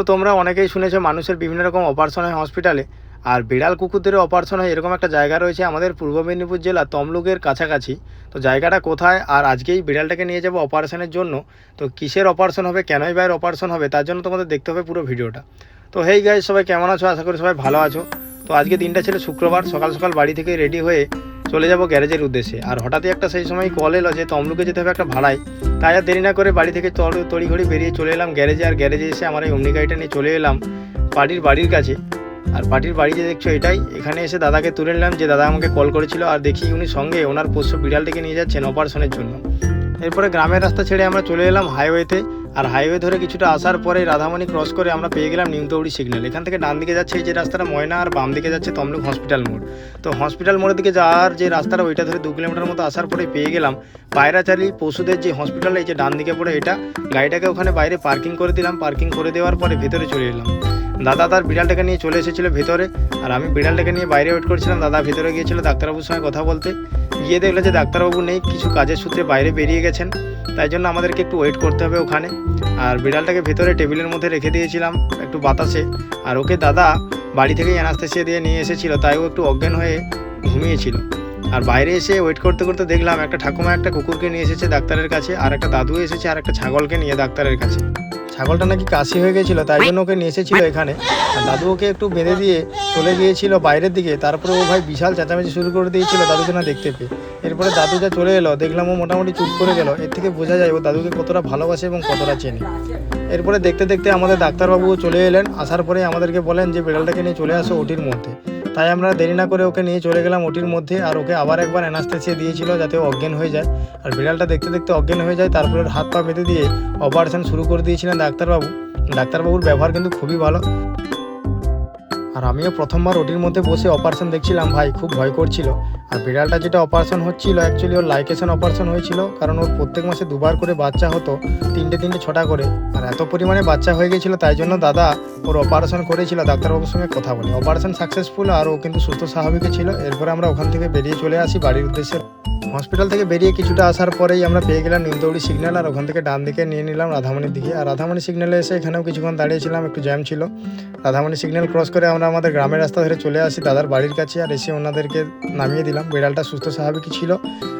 তো তোমরা অনেকেই শুনেছো মানুষের বিভিন্ন রকম অপারেশন হয় হসপিটালে, আর বিড়াল কুকুরদেরও অপারেশন হয় এরকম একটা জায়গা রয়েছে আমাদের পূর্ব মেদিনীপুর জেলা তমলুকের কাছাকাছি। তো জায়গাটা কোথায়, আর আজকেই বিড়ালটাকে নিয়ে যাবো অপারেশনের জন্য। তো কিসের অপারেশন হবে, কেনই বাইরের অপারেশন হবে, তার জন্য তোমাদের দেখতে হবে পুরো ভিডিওটা। তো হেই গাইস, সবাই কেমন আছো? আশা করি সবাই ভালো আছো। তো আজকে দিনটা ছিল শুক্রবার, সকাল সকাল বাড়ি থেকে রেডি হয়ে চলে যাব গ্যারেজের উদ্দেশ্যে। আর হঠাৎই একটা সেই সময় কল এলো যে তমলুকে যেতে হবে একটা ভাড়ায়। তাই আর দেরি না করে বাড়ি থেকে তড়িঘড়ি বেরিয়ে চলে এলাম গ্যারেজে। আর গ্যারেজে এসে আমার এই অমনি গাড়িটা নিয়ে চলে এলাম পার্টির বাড়ির কাছে। আর পার্টির বাড়ি যে দেখছো এটাই, এখানে এসে দাদাকে তুলে নিলাম, যে দাদা আমাকে কল করেছিল। আর দেখি উনি সঙ্গে ওনার পোষ্য বিড়ালটিকে নিয়ে যাচ্ছেন অপারেশনের জন্য। এরপরে গ্রামের রাস্তা ছেড়ে আমরা চলে এলাম হাইওয়েতে। আর হাইওয়ে ধরে কিছুটা আসার পরে রাধামণি ক্রস করে আমরা পেয়ে গেলাম নিমতৌড়ি সিগন্যাল। এখান থেকে ডান দিকে যাচ্ছে এই যে রাস্তাটা ময়না, আর বাম দিকে যাচ্ছে তমলুক হসপিটাল মোড়। তো হসপিটাল মোড়ের দিকে যাওয়ার যে রাস্তাটা ওইটা ধরে 2 কিলোমিটার মতো আসার পরে পেয়ে গেলাম পায়রাচালি পশুদের যে হসপিটাল, এই যে ডান দিকে পড়ে এটা। গাড়িটাকে ওখানে বাইরে পার্কিং করে দিলাম। পার্কিং করে দেওয়ার পরে ভেতরে চলে এলাম। দাদা তার বিড়ালটাকে নিয়ে চলে এসেছিলো ভেতরে, আর আমি বিড়ালটাকে নিয়ে বাইরে ওয়েট করছিলাম। দাদা ভেতরে গিয়েছিল ডাক্তারবাবুর সঙ্গে কথা বলতে। গিয়ে দেখলো যে ডাক্তারবাবু নেই, কিছু কাজের সূত্রে বাইরে বেরিয়ে গেছেন। তাই জন্য আমাদেরকে একটু ওয়েট করতে হবে ওখানে। আর বিড়ালটাকে ভেতরে টেবিলের মধ্যে রেখে দিয়েছিলাম একটু বাতাসে। আর ওকে দাদা বাড়ি থেকেই অ্যানাস্থেসিয়া দিয়ে নিয়ে এসেছিলো, তাই ও একটু অজ্ঞান হয়ে ঘুমিয়েছিল। আর বাইরে এসে ওয়েট করতে করতে দেখলাম একটা ঠাকুমা একটা কুকুরকে নিয়ে এসেছে ডাক্তারের কাছে, আর একটা দাদু এসেছে আর একটা ছাগলকে নিয়ে ডাক্তারের কাছে। ছাগলটা নাকি কাশি হয়ে গেছিলো, তাই জন্য ওকে নিয়ে এসেছিলো এখানে। আর দাদু ওকে একটু বেঁধে দিয়ে চলে গিয়েছিল বাইরের দিকে। তারপরে ও ভাই বিশাল চেঁচামেচি শুরু করে দিয়েছিল দাদুকে না দেখতে পেয়ে। এরপরে দাদু যা চলে এলো, দেখলাম ও মোটামুটি চুপ করে গেল। এর থেকে বোঝা যায় ও দাদুকে কতটা ভালোবাসে এবং কতটা চেনে। এরপরে দেখতে দেখতে আমাদের ডাক্তারবাবুও চলে এলেন। আসার পরে আমাদেরকে বলেন যে বিড়ালটাকে নিয়ে চলে আসো ওটির মধ্যে। তাই আমরা দেরি না করে ওকে নিয়ে চলে গেলাম ওটির মধ্যে। আর ওকে আবার একবার অ্যানাস্থেসিয়া দিয়েছিল যাতে ও অজ্ঞান হয়ে যায়। আর বিড়ালটা দেখতে দেখতে অজ্ঞান হয়ে যায়। তারপরে হাত পা বেঁধে দিয়ে অপারেশন শুরু করে দিয়েছিলেন ডাক্তারবাবু। ডাক্তারবাবুর ব্যবহার কিন্তু খুবই ভালো। আর আমিও প্রথমবার ওটির মধ্যে বসে অপারেশন দেখছিলাম, ভাই খুব ভয় করছিল। আর বিড়ালটা যেটা অপারেশন হচ্ছিল অ্যাকচুয়ালি ওর লাইকেশন অপারেশন হয়েছিল, কারণ ওর প্রত্যেক মাসে 2বার করে বাচ্চা হতো, 6টা করে। আর এত পরিমাণে বাচ্চা হয়ে গেছিলো, তাই জন্য দাদা ওর অপারেশন করেছিল ডাক্তারবাবুর সঙ্গে কথা বলে। অপারেশন সাকসেসফুল, আর ও কিন্তু সুস্থ স্বাভাবিকই ছিল। এরপরে আমরা ওখান থেকে বেরিয়ে চলে আসি বাড়ির উদ্দেশ্যে। হসপিটাল থেকে বেরিয়ে কিছুটা আসার পরেই আমরা পেয়ে গেলাম নিমতৌড়ি সিগন্যাল। আর ওখান থেকে ডান দিকে নিয়ে নিলাম রাধামণির দিকে। আর রাধামণি সিগন্যালে এসে এখানেও কিছুক্ষণ দাঁড়িয়েছিলাম, একটু জ্যাম ছিল। রাধামণি সিগন্যাল ক্রস করে আমরা আমাদের গ্রামের রাস্তা ধরে চলে আসি দাদার বাড়ির কাছে। আর এসে ওনাদেরকে নামিয়ে দিলাম। বিড়ালটা সুস্থ স্বাভাবিকই ছিল।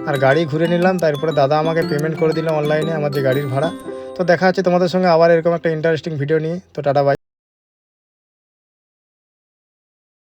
আর গাড়ি ঘুরে নিলাম। তারপরে দাদা আমাকে পেমেন্ট করে দিলাম অনলাইনে আমার যে গাড়ির ভাড়া। তো দেখা হচ্ছে তোমাদের সঙ্গে আবার এরকম একটা ইন্টারেস্টিং ভিডিও নিয়ে। তো টাটা বাই।